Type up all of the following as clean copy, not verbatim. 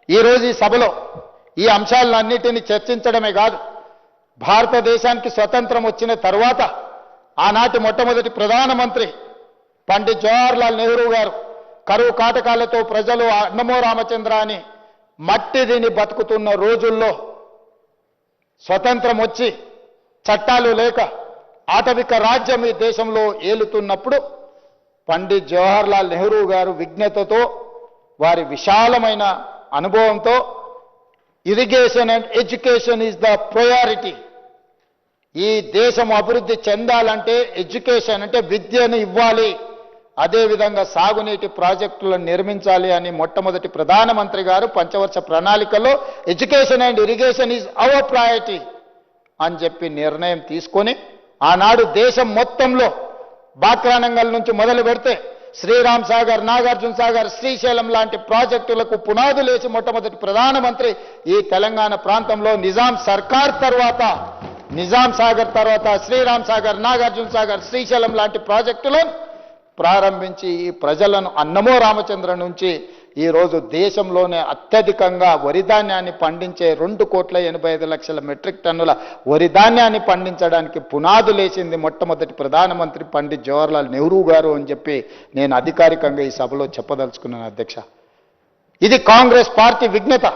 ఈరోజు ఈ సభలో ఈ అంశాలన్నిటిని చర్చించడమే కాదు, భారతదేశానికి స్వతంత్రం వచ్చిన తర్వాత ఆనాటి మొట్టమొదటి ప్రధానమంత్రి పండిట్ జవహర్లాల్ నెహ్రూ గారు కరువు కాటకాలతో ప్రజలు అన్నమో రామచంద్ర అని మట్టి తిని బతుకుతున్న రోజుల్లో స్వతంత్రం వచ్చి చట్టాలు లేక ఆటవిక రాజ్యం ఈ దేశంలో ఏలుతున్నప్పుడు పండిట్ జవహర్లాల్ నెహ్రూ గారు విజ్ఞతతో వారి విశాలమైన అనుభవంతో irrigation and education is the priority, ఈ దేశం అభివృద్ధి చెందాలంటే ఎడ్యుకేషన్ అంటే విద్యను ఇవ్వాలి, అదేవిధంగా సాగునీటి ప్రాజెక్టులను నిర్మించాలి అని మొట్టమొదటి ప్రధానమంత్రి గారు పంచవర్ష ప్రణాళికలో education and irrigation is our priority అని చెప్పి నిర్ణయం తీసుకొని ఆనాడు దేశం మొత్తంలో బాక్రానంగల్ నుంచి మొదలు పెడితే శ్రీరామ్ సాగర్, నాగార్జున సాగర్, శ్రీశైలం లాంటి ప్రాజెక్టులకు పునాదులేసి మొట్టమొదటి ప్రధానమంత్రి ఈ తెలంగాణ ప్రాంతంలో నిజాం సర్కార్ తర్వాత నిజాం సాగర్ తర్వాత శ్రీరామ్ సాగర్, నాగార్జున సాగర్, శ్రీశైలం లాంటి ప్రాజెక్టులను ప్రారంభించి ఈ ప్రజలను అన్నమో రామచంద్ర నుంచి ఈరోజు దేశంలోనే అత్యధికంగా వరి ధాన్యాన్ని పండించే 2,85,00,000 మెట్రిక్ టన్నుల వరి ధాన్యాన్ని పండించడానికి పునాదులేసింది మొట్టమొదటి ప్రధానమంత్రి పండిట్ జవహర్లాల్ నెహ్రూ గారు అని చెప్పి నేను అధికారికంగా ఈ సభలో చెప్పదలుచుకున్నాను అధ్యక్ష. ఇది కాంగ్రెస్ పార్టీ విజ్ఞత.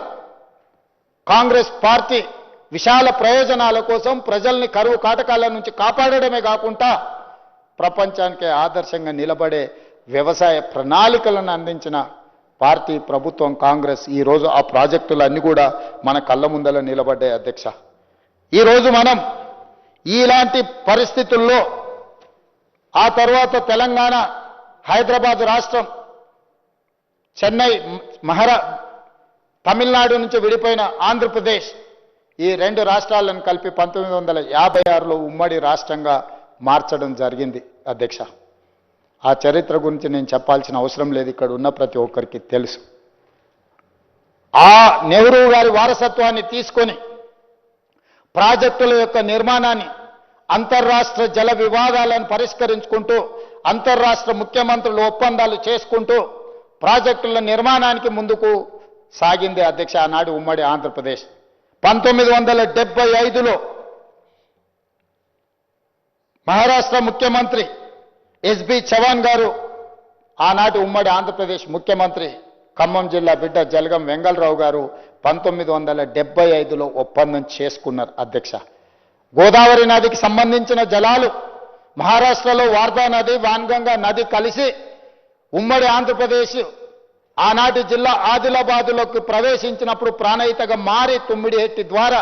కాంగ్రెస్ పార్టీ విశాల ప్రయోజనాల కోసం ప్రజల్ని కరువు కాటకాల నుంచి కాపాడడమే కాకుండా ప్రపంచానికి ఆదర్శంగా నిలబడే వ్యవసాయ ప్రణాళికలను అందించిన పార్టీ ప్రభుత్వం కాంగ్రెస్. ఈరోజు ఆ ప్రాజెక్టులన్నీ కూడా మన కళ్ళ ముందల నిలబడ్డాయి అధ్యక్ష. ఈరోజు మనం ఇలాంటి పరిస్థితుల్లో ఆ తర్వాత తెలంగాణ, హైదరాబాద్ రాష్ట్రం, చెన్నై, తమిళనాడు నుంచి విడిపోయిన ఆంధ్రప్రదేశ్, ఈ 2 రాష్ట్రాలను కలిపి 1956లో ఉమ్మడి రాష్ట్రంగా మార్చడం జరిగింది అధ్యక్ష. ఆ చరిత్ర గురించి నేను చెప్పాల్సిన అవసరం లేదు, ఇక్కడ ఉన్న ప్రతి ఒక్కరికి తెలుసు. ఆ నెహ్రూ గారి వారసత్వాన్ని తీసుకొని ప్రాజెక్టుల యొక్క నిర్మాణాన్ని, అంతర్రాష్ట్ర జల వివాదాలను పరిష్కరించుకుంటూ, అంతర్రాష్ట్ర ముఖ్యమంత్రులు ఒప్పందాలు చేసుకుంటూ ప్రాజెక్టుల నిర్మాణానికి ముందుకు సాగింది అధ్యక్ష ఆనాడు ఉమ్మడి ఆంధ్రప్రదేశ్. 1975లో మహారాష్ట్ర ముఖ్యమంత్రి ఎస్బి చవాన్ గారు, ఆనాటి ఉమ్మడి ఆంధ్రప్రదేశ్ ముఖ్యమంత్రి ఖమ్మం జిల్లా బిడ్డ జలగం వెంగళరావు గారు 1975లో ఒప్పందం చేసుకున్నారు అధ్యక్ష. గోదావరి నదికి సంబంధించిన జలాలు మహారాష్ట్రలో వార్దా నది, వాన్గంగా నది కలిసి ఉమ్మడి ఆంధ్రప్రదేశ్ ఆనాటి జిల్లా ఆదిలాబాదులోకి ప్రవేశించినప్పుడు ప్రాణహితగా మారి తుమ్మిడిహెట్టి ద్వారా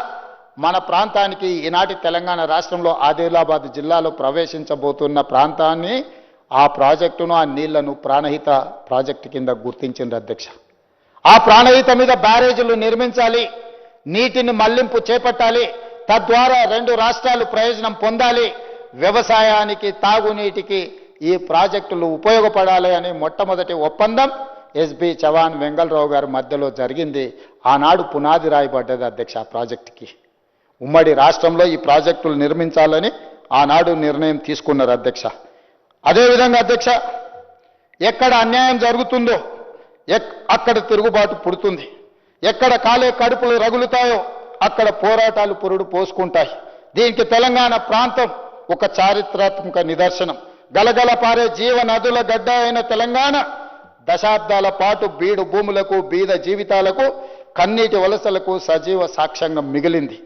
మన ప్రాంతానికి, ఈనాటి తెలంగాణ రాష్ట్రంలో ఆదిలాబాద్ జిల్లాలో ప్రవేశించబోతున్న ప్రాంతాన్ని, ఆ ప్రాజెక్టును, ఆ నీళ్లను ప్రాణహిత ప్రాజెక్టు కింద గుర్తించింది అధ్యక్ష. ఆ ప్రాణహిత మీద బ్యారేజీలు నిర్మించాలి, నీటిని మళ్లింపు చేపట్టాలి, తద్వారా 2 రాష్ట్రాలు ప్రయోజనం పొందాలి, వ్యవసాయానికి, తాగునీటికి ఈ ప్రాజెక్టులు ఉపయోగపడాలి అని మొట్టమొదటి ఒప్పందం ఎస్బి చవాన్, వెంగళరావు గారి మధ్యలో జరిగింది. ఆనాడు పునాది రాయబడ్డది అధ్యక్ష ఆ ప్రాజెక్టుకి. ఉమ్మడి రాష్ట్రంలో ఈ ప్రాజెక్టులు నిర్మించాలని ఆనాడు నిర్ణయం తీసుకున్నారు అధ్యక్ష. అదేవిధంగా అధ్యక్ష, ఎక్కడ అన్యాయం జరుగుతుందో అక్కడ తిరుగుబాటు పుడుతుంది, ఎక్కడ కాలే కడుపులు రగులుతాయో అక్కడ పోరాటాలు పురుడు పోసుకుంటాయి. దీనికి తెలంగాణ ప్రాంతం ఒక చారిత్రాత్మక నిదర్శనం. గలగల పారే జీవ నదుల గడ్డ అయిన తెలంగాణ దశాబ్దాల పాటు బీడు భూములకు, బీద జీవితాలకు, కన్నీటి వలసలకు సజీవ సాక్ష్యంగా మిగిలింది.